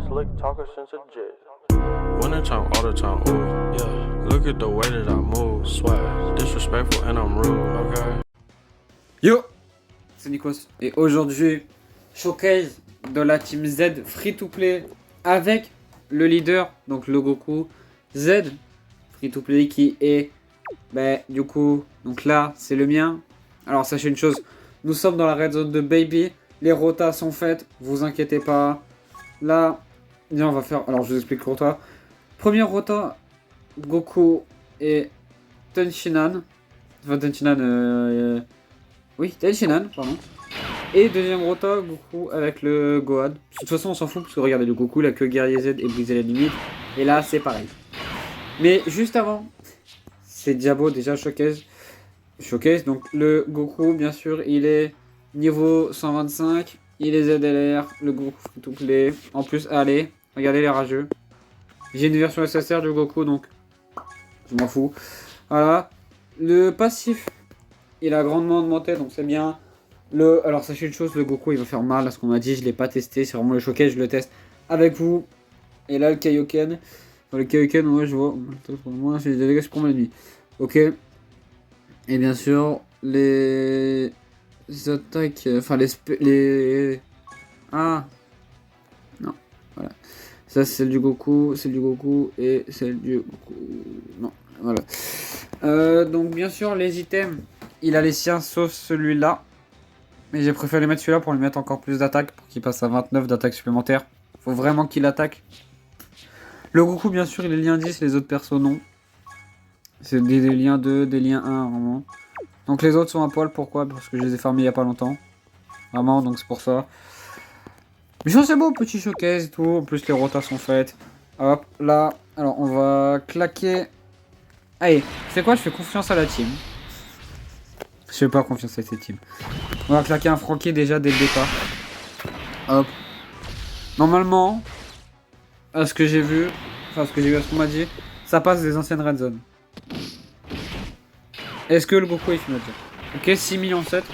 slick talker since a jet. Winter time, all the time, ooh, yeah. Look at the way that I move, swag, disrespectful and I'm rude, okay. Yo, c'est Nikos et aujourd'hui showcase de la team Z free to play avec le leader, donc le Goku Z free to play qui est du coup, donc là c'est le mien. Alors sachez une chose, nous sommes dans la red zone de Baby, les rotas sont faites, vous inquiétez pas. Là, bien on va faire, alors je vous explique le rota. Première rota, Goku et Tenshinhan. Enfin Tenshinhan, oui, Tenshinhan, pardon. Et deuxième rota, Goku avec le Gohan. De toute façon, on s'en fout parce que regardez, le Goku, il a que Guerrier Z et briser la limite. Et là, c'est pareil. Mais juste avant, c'est Diabo déjà showcase. Donc le Goku, bien sûr, il est niveau 125. Il est ZLR, le Goku free to play. En plus, allez, regardez les rageux. J'ai une version SSR du Goku, donc je m'en fous. Voilà. Le passif, il a grandement augmenté, donc c'est bien. Alors sachez une chose, le Goku il va faire mal à ce qu'on m'a dit, je l'ai pas testé, c'est vraiment le showcase, je le teste avec vous. Et là le Kaioken, le Kaioken, ouais je vois, moi j'ai des dégâts pour ma nuit. Ok. Et bien sûr les attaques, enfin les... Ah non, voilà. Ça c'est celle du Goku, celle du Goku et celle du Goku. Non, voilà. Donc bien sûr les items, il a les siens sauf celui-là. Mais j'ai préféré les mettre celui-là pour lui mettre encore plus d'attaque, pour qu'il passe à 29 d'attaque supplémentaire. Faut vraiment qu'il attaque. Le Goku, bien sûr, il est lien 10, les autres persos, non. C'est des liens 2, des liens 1, vraiment. Donc les autres sont à poil, pourquoi? Parce que je les ai farmés il y a pas longtemps. Vraiment, donc c'est pour ça. Mais c'est beau, petit showcase et tout. En plus, les rotas sont faites. Hop, là. Alors, on va claquer. Allez, c'est quoi? Je fais confiance à la team. Je fais pas confiance à cette team. On va claquer un Frankie déjà dès le départ. Hop. Normalement, à ce que j'ai vu, à ce qu'on m'a dit, ça passe des anciennes red zone. Est-ce que le Goku est final? Ok, 6 millions 7.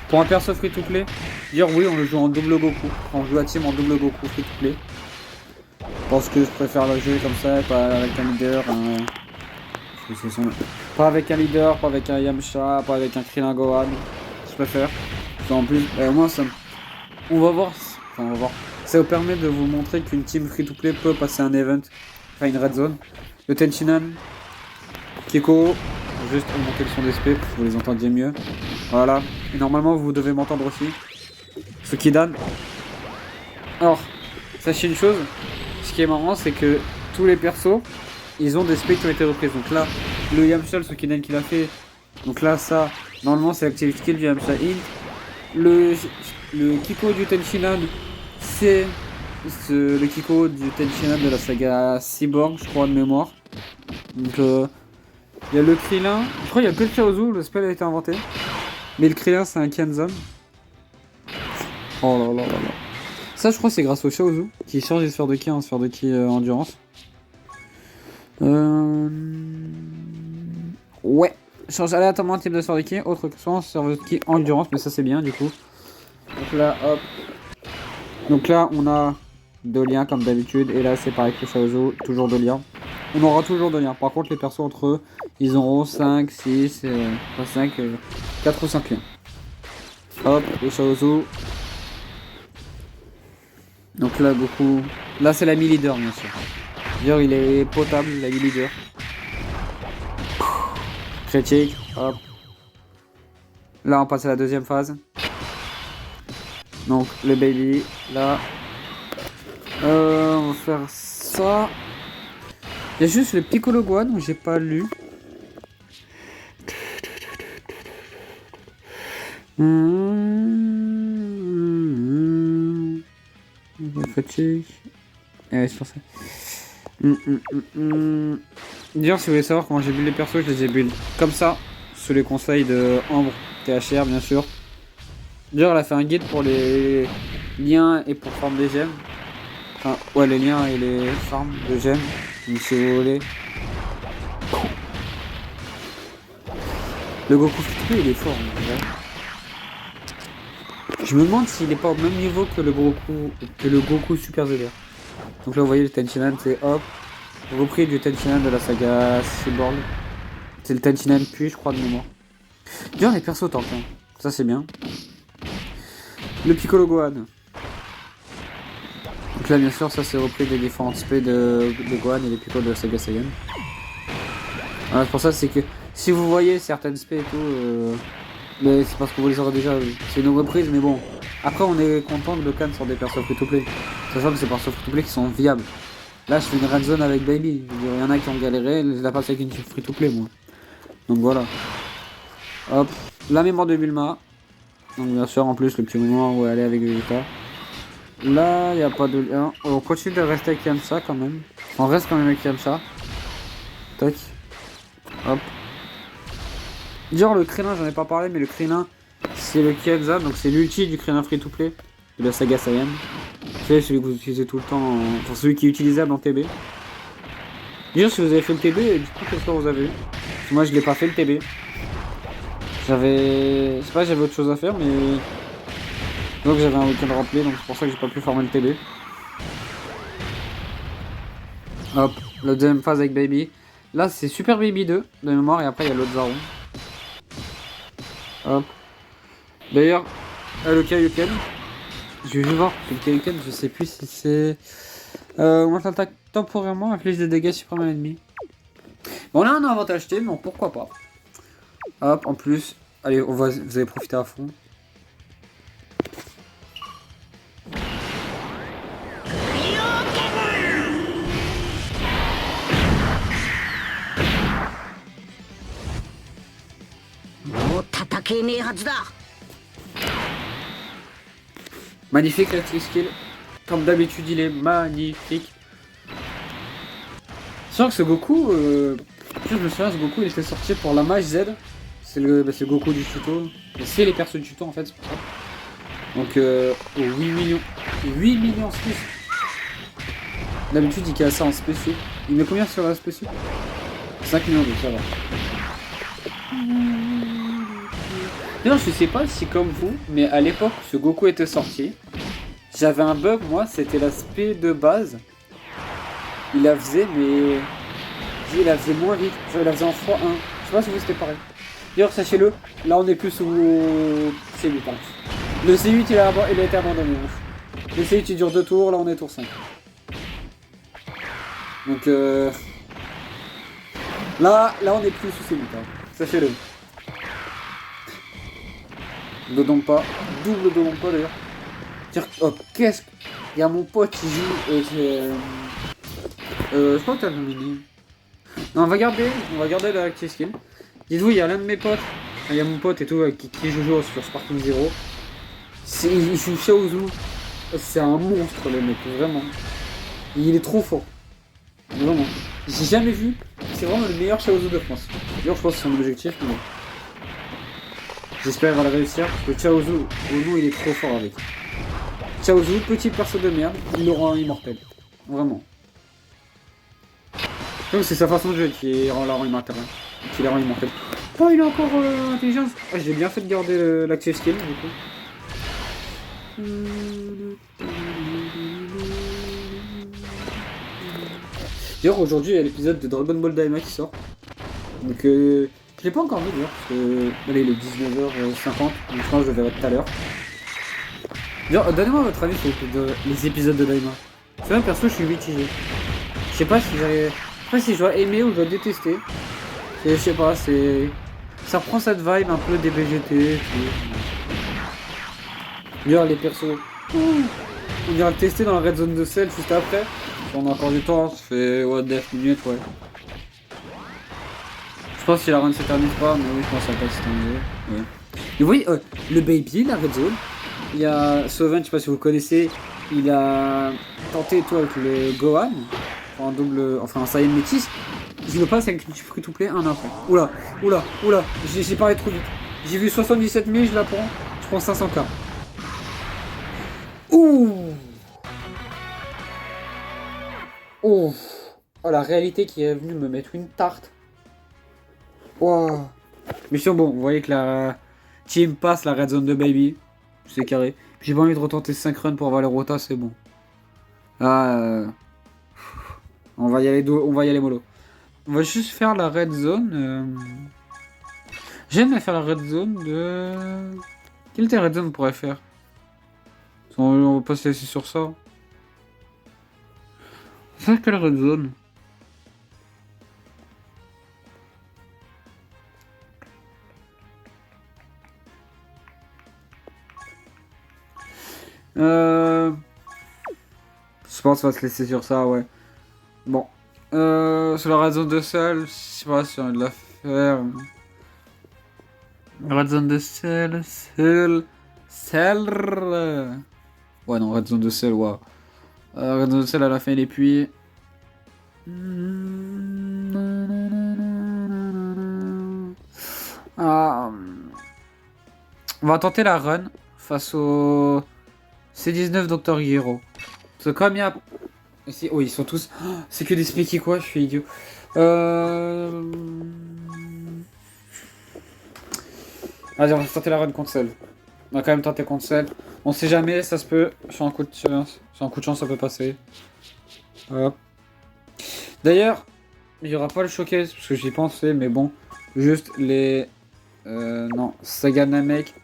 Pour un perso free to play, dire oui, on le joue en double Goku. On joue la team en double Goku free to play. Je pense que je préfère le jouer comme ça, pas avec un leader. Pas avec un leader, pas avec un Yamcha, pas avec un Krillin Gohan. Je préfère. En plus, au moins ça. On va voir. Enfin, on va voir. Ça vous permet de vous montrer qu'une team free to play peut passer un event. Enfin, une red zone. Le Tenshinhan. Kiko. Juste augmenter le son d'SP pour que vous les entendiez mieux. Voilà. Et normalement, vous devez m'entendre aussi. Sukidan. Alors, sachez une chose. Ce qui est marrant, c'est que tous les persos, ils ont des specs qui ont été reprises. Donc là, le Yamcha, le Sukidan qu'il a fait. Donc là, ça, normalement, c'est l'active skill du Yamcha Int. Le Kiko du Tenshinhan, c'est le Kiko du Tenshinhan de la saga Cyborg, je crois, de mémoire. Donc, il y a le Krillin. Je crois qu'il y a que le Chaozu, le spell a été inventé. Mais le Krillin, c'est un Kenzan. Oh là là là là. Ça, je crois, c'est grâce au Chaozu qui change les sphères de ki en sphère de ki endurance. Ouais. Change aléatoirement type de sphère de ki, autre que soit sphère de ki endurance, mais ça c'est bien du coup. Donc là, hop. Donc là, on a deux liens comme d'habitude, et là c'est pareil que le Chaozu, toujours deux liens. On aura toujours deux liens. Par contre, les persos entre eux, ils auront 5, 6, pas 5, 4 ou 5 liens. Hop, le Chaozu. Donc là, Goku. Là, c'est l'ami leader, bien sûr. D'ailleurs, il est potable, l'ami leader. Critique, hop. Là, on passe à la deuxième phase. Donc, le baby, là. On va faire ça. Il y a juste le Piccolo Gohan où j'ai pas lu. Fatigue. Ouais, c'est pour ça. D'ailleurs, si vous voulez savoir comment j'ai build les persos, je les ai build comme ça, sous les conseils de Ambre, THR bien sûr. D'ailleurs, elle a fait un guide pour les liens et pour farm des gemmes. Enfin, ouais, les liens et les farms de gemmes. Donc, si vous voulez. Le Goku Future, il est fort. Je me demande s'il est pas au même niveau que le Goku Super ZR. Donc là vous voyez le Tenshinhan c'est hop, repris du Tenshinhan de la saga Cyborg. C'est le Tenshinhan puis je crois de mémoire. D'ailleurs les persos tankent, hein. Ça c'est bien. Le Piccolo Gohan. Donc là bien sûr ça c'est repris des différentes spé de Gohan et les Piccolo de la saga Saiyan. Voilà, c'est pour ça c'est que si vous voyez certaines spé et tout, mais c'est parce que vous les aurez déjà vu. C'est une reprise mais bon. Après on est content de le can sur des persos free-to-play. Sachant que c'est persos free-to-play qui sont viables. Là je fais une red zone avec Baby. Je veux dire, il y en a qui ont galéré, je la passe avec une free-to-play moi. Donc voilà. Hop. La mémoire de Bulma. Donc bien sûr en plus le petit moment où elle est avec Vegeta. Là il n'y a pas de lien. On continue de rester avec Yamcha quand même. On reste quand même avec Yamcha. Tac. Hop. Genre le Krillin j'en ai pas parlé mais le Krillin c'est le Kienza, donc c'est l'ulti du Krillin free to play de la saga Saiyan. C'est celui que vous utilisez tout le temps, enfin celui qui est utilisable en TB. D'ailleurs si vous avez fait le TB, dites-moi quel score vous avez eu. Parce que moi je l'ai pas fait le TB. Je sais pas, j'avais autre chose à faire mais... Donc j'avais un week-end rempli donc c'est pour ça que j'ai pas pu former le TB. Hop, la deuxième phase avec Baby. Là c'est Super Baby 2 de mémoire et après il y a l'autre Zaron. Hop. D'ailleurs, le Kaioken, je vais voir le Kaioken, je sais plus si c'est... on attaque temporairement, inflige des dégâts suprêmes à l'ennemi. Bon là on a un avantage T, mais pourquoi pas. Hop, en plus, allez, vous allez profiter à fond. Magnifique la skill. Comme d'habitude, il est magnifique. C'est sûr que ce Goku, je me souviens, ce Goku il était sorti pour la mage Z. C'est le Goku du tuto. C'est les persos du tuto en fait, c'est pour ça. Donc, 8 millions. 8 millions 6. D'habitude, il casse ça en spécial. Il met combien sur la spécial? 5 millions, donc ça va. D'ailleurs, je sais pas si comme vous, mais à l'époque où ce Goku était sorti, j'avais un bug, moi, c'était l'aspect de base. Il la faisait, mais... Il la faisait moins vite, genre il la faisait en x1. Je sais pas si vous c'était pareil. D'ailleurs, sachez-le, là on est plus au C8. Hein. Le C8 il a été abandonné. Le C8 il dure 2 tours, là on est tour 5. Donc là on est plus sous C8. Hein. Sachez-le. Dodonpa, double Dodonpa d'ailleurs. Oh, qu'est-ce que... Il y a mon pote qui joue je crois que t'as nominé. Non, on va garder la active skill. Dites-vous, il y a l'un de mes potes, il y a mon pote et tout qui joue sur Sparking Zero. Il joue Chaozu. C'est un monstre le mec, vraiment. Il est trop fort. Vraiment. J'ai jamais vu. C'est vraiment le meilleur Chaozu de France. D'ailleurs, je pense que c'est son objectif. Mais... J'espère qu'il va le réussir. Parce que Chaozu, au nom, il est trop fort avec. Chaozu, petit perso de merde, il le rend immortel. Vraiment. Donc c'est sa façon de jouer qui rend la rend immortel. Qui la rend immortel. Oh, il a encore intelligence. Ah, j'ai bien fait de garder l'active skill du coup. D'ailleurs aujourd'hui il y a l'épisode de Dragon Ball Daima qui sort. Donc je l'ai pas encore vu d'ailleurs parce que allez, il est 19h50, donc je pense que je le verrai tout à l'heure. D'ailleurs donnez-moi votre avis sur les épisodes de Daima. C'est un perso je suis mitigé. Je sais pas si j'avais. Après si je dois aimer ou je dois détester. Je sais pas, c'est... Ça reprend cette vibe un peu des BGT. D'ailleurs les persos. On vient le tester dans la red zone de sel juste après. On a encore du temps, ça fait 9 minutes ouais. Je pense si la run s'éternise pas, mais oui je pense qu'elle va pas s'éterniser. Ouais. Et vous voyez, le baby, la red zone. Il y a Soven, je sais pas si vous le connaissez, il a tenté tout avec le Gohan. En double, enfin un Saiyan métis, je le passe avec une free to play un après. Oula, j'ai parlé trop vite. J'ai vu 77 000, je la prends, je prends 500k. Ouh. Oh, la réalité qui est venue me mettre une tarte. Wow. Mais c'est bon, vous voyez que la team passe la red zone de Baby, c'est carré. J'ai pas envie de retenter 5 runs pour avoir les rotas, c'est bon. Ah, on va y aller on va y aller mollo. On va juste faire la red zone. J'aime faire la red zone de... Quelle était la red zone on pourrait faire? On va pas se laisser sur ça. C'est quelle red zone? Je pense qu'on va se laisser sur ça, ouais. Bon. Sur la red zone de sel, je sais pas si on a de la faire. Red zone de sel. Ouais, non, red zone de sel, ouais. Red zone de sel à la fin des puits. Ah, on va tenter la run face au C19 Dr. Hero. Parce que comme il y a... Oh, ils sont tous... Oh, c'est que des sneaky quoi, je suis idiot. Vas-y, on va tenter la run contre Cell. On va quand même tenter contre Cell. On sait jamais, ça se peut. Sur un coup de chance, ça peut passer. Hop. D'ailleurs, il n'y aura pas le showcase, parce que j'y pensais, mais bon. Juste les... non, Saga Namek.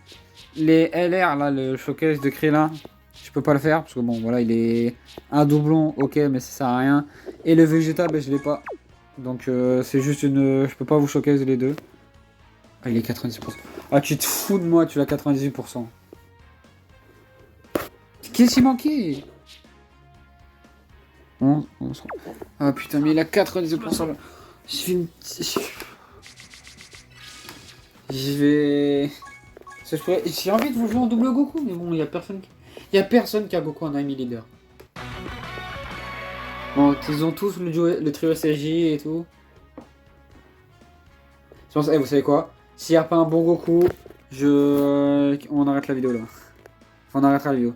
Les LR, là, le showcase de Krillin, je peux pas le faire, parce que bon, voilà, il est un doublon, ok, mais ça sert à rien. Et le Vegeta, ben, je l'ai pas. Donc, c'est juste une... Je peux pas vous showcase les deux. Ah, il est 90%. Ah, tu te fous de moi, tu l'as 98%. Qu'est-ce qui manquait? Ah putain, mais il a 98%. Je vais... J'ai envie de vous jouer en double Goku, mais bon, il y a personne qui a Goku en ami leader. Bon, ils ont tous le trio SSJ et tout. Je pense, vous savez quoi? S'il n'y a pas un bon Goku, on arrête la vidéo là. Enfin, on arrêtera la vidéo.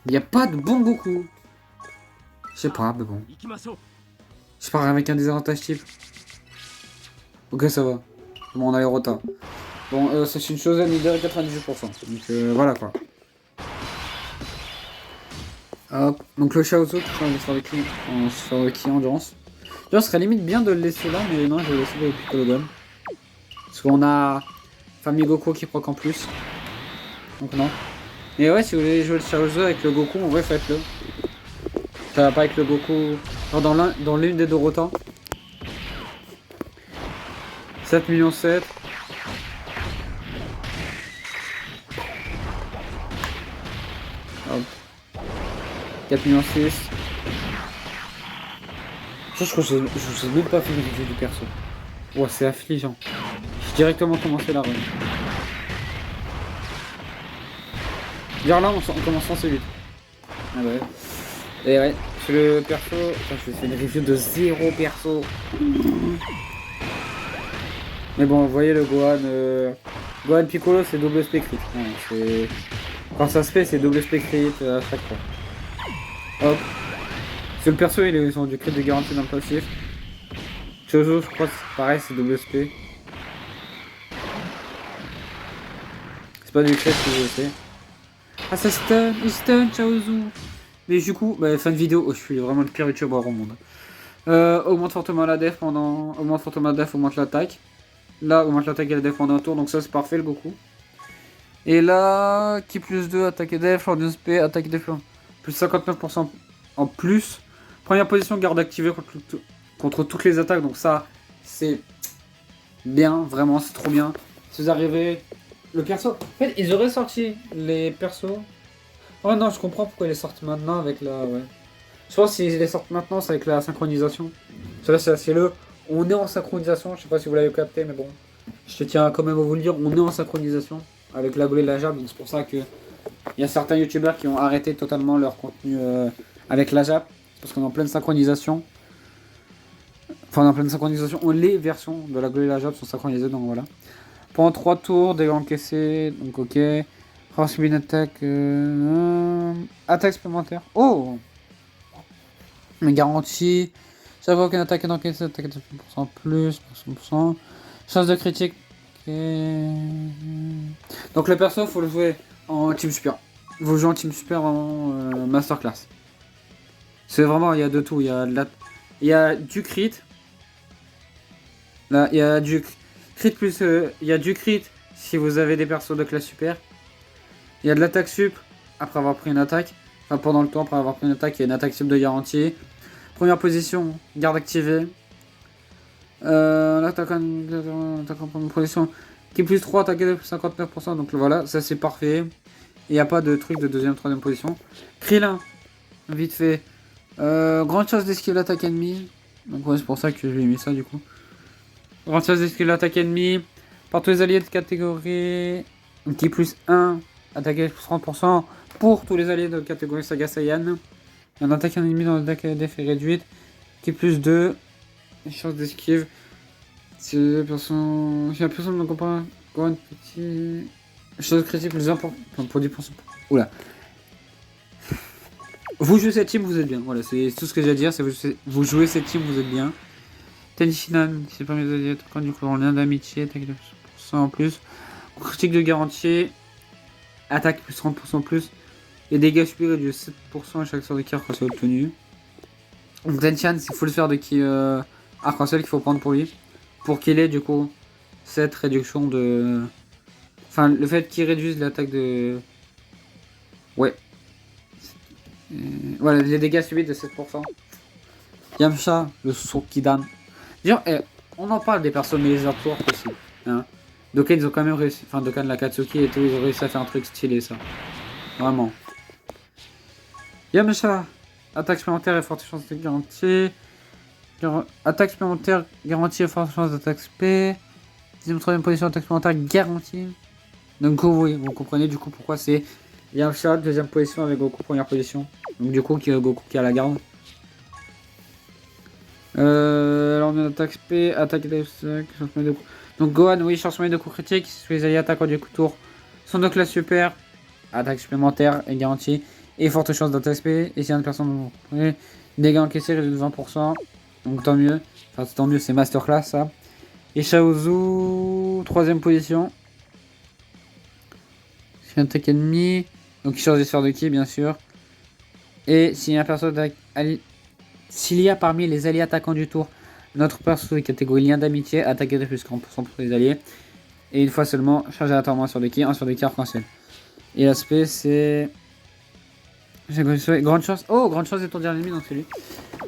Il n'y a pas de bon Goku. Je sais pas, mais bon. Je pars avec un désavantage type. Ok, ça va. Bon, on a les rotas. Bon, c'est une chose à leader 98%. Donc voilà quoi. Hop. Donc le Chaozu, on se fait avec qui endurance. Genre, ce serait limite bien de le laisser là, mais non, je vais le laisser avec Piccolo. Parce qu'on a Famille Goku qui proc en plus. Donc non. Mais ouais, si vous voulez jouer le Chaozu avec le Goku, en vrai, faites-le. Ça va pas avec le Goku. Genre dans l'une des deux rotans. 7 millions 7. Hop. 4 millions 6. Je crois que je sais même pas fait le review du perso. Ouais, c'est affligeant. J'ai directement commencé la run. Genre là, on commence en C8. Ah ouais. Et ouais, c'est le perso. Enfin, je fais une review de 0 perso. Mais bon, vous voyez le Gohan. Gohan Piccolo, c'est double spec crit. Ouais, quand ça se fait, c'est double spec crit à chaque fois. Hop. Parce que le perso, ils ont du crit de garantie dans le passif. Chozo, je crois, c'est pareil, c'est double spec. C'est pas du crit que je sais. Ah, ça stun, il stun, Chaozu. Mais du coup, bah, fin de vidéo, je suis vraiment le pire youtubeur au monde. Augmente fortement la def augmente fortement la def, augmente l'attaque. Là, augmente l'attaque et la def pendant un tour, donc ça c'est parfait le Goku. Et là, qui plus 2, attaque et def, en 12 P, attaque et def, plus 59% en plus. Première position, garde activée contre toutes les attaques, donc ça c'est bien, vraiment, c'est trop bien. Si vous arrivez, le perso, en fait, ils auraient sorti les persos. Oh non, je comprends pourquoi ils les sortent maintenant avec la... Ouais. Je pense qu'ils les sortent maintenant, c'est avec la synchronisation. Cela c'est assez le... On est en synchronisation, je sais pas si vous l'avez capté, mais bon. Je tiens quand même à vous le dire, on est en synchronisation avec la Golé la Jab, donc c'est pour ça que... Il y a certains youtubeurs qui ont arrêté totalement leur contenu avec la Jab. Parce qu'on est en pleine synchronisation. Enfin, on est en pleine synchronisation. Les versions de la Golé la Jab sont synchronisées, donc voilà. Pendant 3 tours, dégâts encaissés, donc ok. Transmis une attaque... attaque supplémentaire. Oh! Garantie. Chaque fois qu'une attaque est encaissée, attaque de 100% plus, 100%. Chance de critique. Okay. Donc le perso, faut le jouer en Team Super. Vous jouez en Team Super en Masterclass. C'est vraiment, il y a de tout. Il y a du crit. Là, il y a du crit plus... il y a du crit si vous avez des persos de classe super. Il y a de l'attaque sup après avoir pris une attaque. Enfin, pendant le temps, après avoir pris une attaque, il y a une attaque sup de garantie. Première position, garde activée. L'attaque en première position qui est plus 3, attaque de plus 59%. Donc voilà, ça c'est parfait. Il n'y a pas de truc de deuxième, troisième position. Krillin, vite fait. Grande chance d'esquiver l'attaque ennemie. Donc ouais, c'est pour ça que j'ai mis ça du coup. Grande chance d'esquiver l'attaque ennemie. Par tous les alliés de catégorie qui est plus 1, attaque plus 30%. Pour tous les alliés de catégorie Saga Saiyan. Un attaque ennemi dans l'attaque d'effet réduite qui est plus 2. Chance d'esquive. Si la personne ne comprend pas une petite chose critique plus importante pour 10%. Oula. Vous jouez cette team, vous êtes bien. Voilà, c'est tout ce que j'ai à dire. C'est vous jouez cette team, vous êtes bien. Tenishinan, c'est pas mes alliés. Quand du coup, on lien d'amitié, attaque de 100% en plus. Critique de garantie. Attaque plus 30% plus. Et dégâts subis de 7% à chaque sort de qui quand c'est obtenu. Donc Tenchan, c'est faut le faire de qui arc-en-ciel qu'il faut prendre pour lui. Pour qu'il ait du coup cette réduction de... Enfin, le fait qu'il réduise l'attaque de... Ouais. Voilà, les dégâts subis de 7%. Yamcha, le Sokidan. Genre, on en parle des personnes aléatoires aussi. Hein. Dokkan, ils ont quand même réussi... Enfin, Dokkan, la Katsuki et tout, ils ont réussi à faire un truc stylé, ça. Vraiment. Yamcha, attaque supplémentaire et forte chance de garantie. Attaque supplémentaire garantie et forte chance d'attaque SP. Deuxième, troisième position, attaque supplémentaire garantie. Donc oui, vous comprenez du coup pourquoi c'est Yamcha, deuxième position avec Goku, première position. Donc du coup, Goku qui a la garde. Alors on a attaque SP, attaque et de coup. Donc Gohan, oui, changement de coup critique. Si les alliés attaquent du coup tour sont de classe super. Attaque supplémentaire et garantie. Et forte chance d'attaque SP. Et si une personne dégâts encaissés réduit de 20%. Donc tant mieux. Enfin tant mieux, c'est masterclass ça. Et Shaozu, troisième position. C'est une attaque ennemie. Donc il change des sphères de ki bien sûr. Et s'il y a un perso s'il y a parmi les alliés attaquants du tour notre perso de catégorie lien d'amitié, attaqué de plus 40% pour les alliés. Et une fois seulement, chargé aléatoirement sur des ki, un sur des ki arc-en-ciel. Et l'aspect c'est... Grande chance. Oh, grande chance d'étourdir l'ennemi dans celui.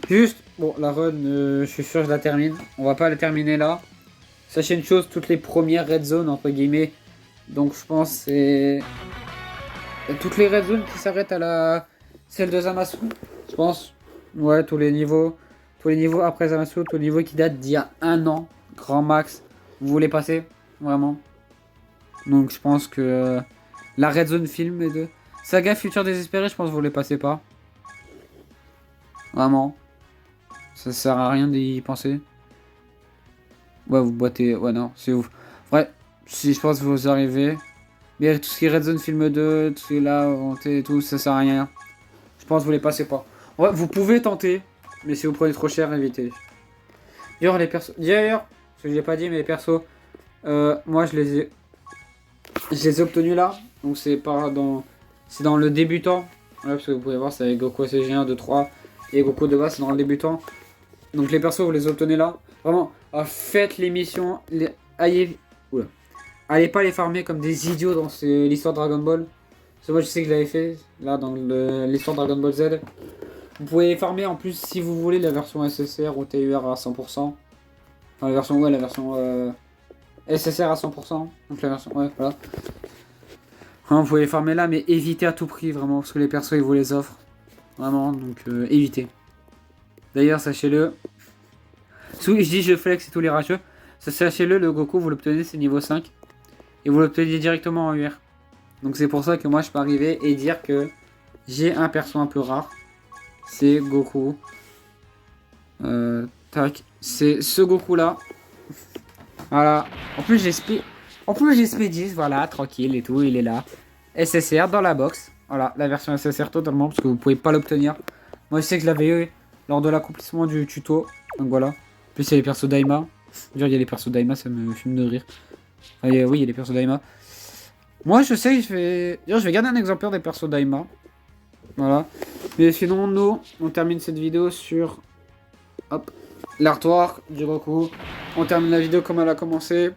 Juste, bon, la run, je suis sûr que je la termine. On va pas la terminer là. Sachez une chose, toutes les premières red zones, entre guillemets. Donc je pense c'est... Toutes les red zones qui s'arrêtent à la... Celle de Zamasu. Je pense. Ouais, tous les niveaux. Tous les niveaux après Zamasu, tous les niveaux qui datent d'il y a 1 an. Grand max. Vous voulez passer. Vraiment. Donc je pense que... La red zone film et de... Saga Futur Désespéré, je pense que vous les passez pas. Vraiment. Ça sert à rien d'y penser. Ouais, vous boitez. Ouais, non, c'est ouf. Ouais, si je pense que vous arrivez. Mais tout ce qui est Red Zone Film 2, tout ce qui est là, et tout, ça sert à rien. Je pense que vous les passez pas. Ouais, vous pouvez tenter. Mais si vous prenez trop cher, évitez. D'ailleurs, les persos. D'ailleurs, ce que je l'ai pas dit, mais les persos. Moi, je les ai obtenus là. Donc c'est pas dans. C'est dans le débutant. Ouais, parce que vous pouvez voir, c'est avec Goku SG1, 2, 3. Et Goku de base, c'est dans le débutant. Donc les persos, vous les obtenez là. Vraiment, faites les missions. Allez pas les farmer comme des idiots dans l'histoire Dragon Ball. Parce que moi, je sais que je l'avais fait. Là, dans l'histoire Dragon Ball Z. Vous pouvez les farmer en plus si vous voulez la version SSR ou TUR à 100%. Enfin, la version, ouais, la version SSR à 100%. Donc la version, ouais, voilà. Vous pouvez les farmer là, mais évitez à tout prix, vraiment, parce que les persos, ils vous les offrent. Vraiment, donc évitez. D'ailleurs, sachez-le. Je dis je flex et tous les racheux. Sachez-le, le Goku, vous l'obtenez, c'est niveau 5. Et vous l'obtenez directement en UR. Donc c'est pour ça que moi, je peux arriver et dire que j'ai un perso un peu rare. C'est Goku. Tac. C'est ce Goku-là. Voilà. En plus, j'ai Spédis, voilà, tranquille et tout, il est là. SSR dans la box. Voilà, la version SSR totalement, parce que vous pouvez pas l'obtenir. Moi, je sais que je l'avais eu lors de l'accomplissement du tuto. Donc voilà. En plus, il y a les persos Daima. Il y a les persos Daima, ça me fume de rire. Enfin, oui, il y a les persos Daima. Moi, je sais que je vais garder un exemplaire des persos Daima. Voilà. Mais sinon, nous, on termine cette vidéo sur hop, l'artwork du Goku. On termine la vidéo comme elle a commencé.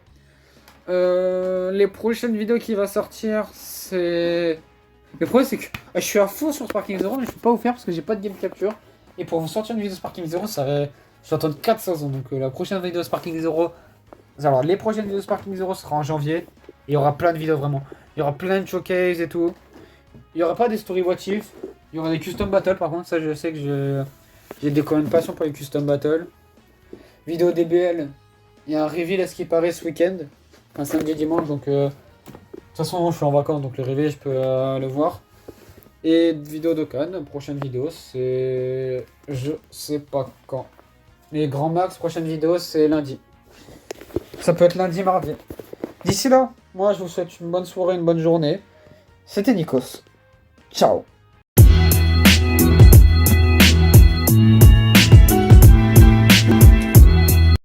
Les prochaines vidéos qui vont sortir, c'est... Le problème, c'est que je suis à fond sur Sparking Zero, mais je peux pas vous faire parce que j'ai pas de game capture. Et pour vous sortir une vidéo Sparking Zero, ça va... Je vais attendre 4 saisons. Donc la prochaine vidéo Sparking Zero... Alors, les prochaines vidéos Sparking Zero sera en janvier. Et il y aura plein de vidéos vraiment. Il y aura plein de showcase et tout. Il n'y aura pas des story what if. Il y aura des custom battles par contre. Ça, je sais que j'ai quand même une passion pour les custom battles. Vidéo DBL. Il y a un reveal à ce qui paraît ce week-end. Un samedi dimanche. Donc, de toute façon, je suis en vacances. Donc, le reveal, je peux le voir. Et vidéo de Cannes. Prochaine vidéo, c'est. Je sais pas quand. Mais grand max, prochaine vidéo, c'est lundi. Ça peut être lundi, mardi. D'ici là, moi je vous souhaite une bonne soirée, une bonne journée. C'était Nikos. Ciao.